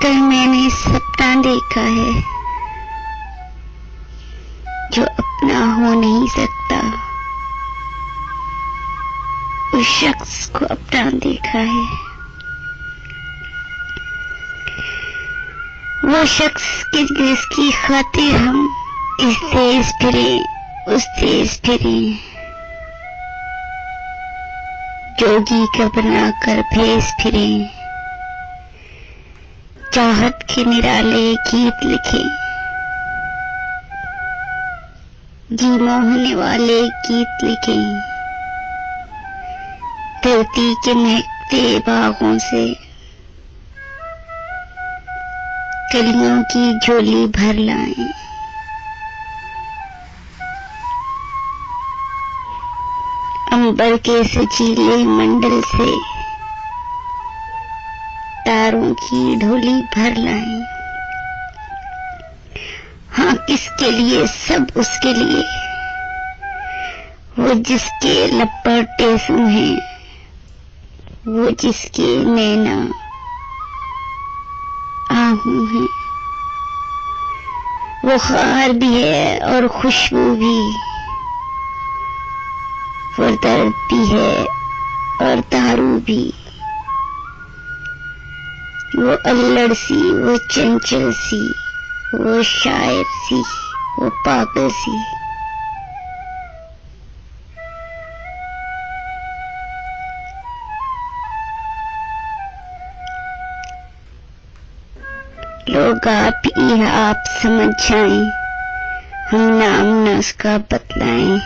कल मैंने सपना देखा है जो अपना हो नहीं सकता, उस शख्स को अपना देखा है। वो शख्स जिसकी खातिर हम इस देश फिरे उस देश फिरे, जोगी का बना कर भेस फिरे, चाहत के निराले गीत लिखे, जी मोहने वाले गीत लिखे, धरती के महकते बागों से कलियों की झोली भर लाएं। अंबर के सजीले मंडल से तारों की ढोली भर लाएं। हाँ, किसके लिए? सब उसके लिए, वो जिसके लपटे हैं, वो जिसके नैना आहू हैं। वो खार भी है और खुशबू भी, वो दर्द भी है और दारू भी, वो अल्लड़ सी, वो चंचल सी, वो शायर सी, वो पागल सी। लोग आप समझ जाएं, हम नाम न उसका बतलाएं।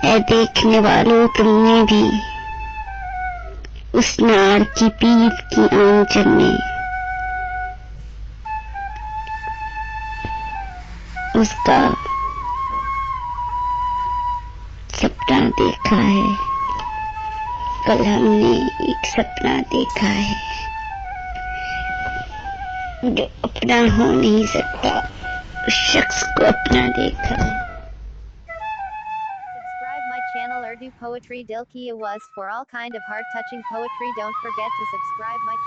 ऐ देखने वालों, तुमने भी उस नार की पीठ की आंचल में उसका सपना देखा है। कल हमने एक सपना देखा है जो अपना हो नहीं सकता, उस शख्स को अपना देखा है। Subscribe my channel Urdu Poetry Dil Ki Awaz for all kind of heart-touching poetry. Don't forget to subscribe my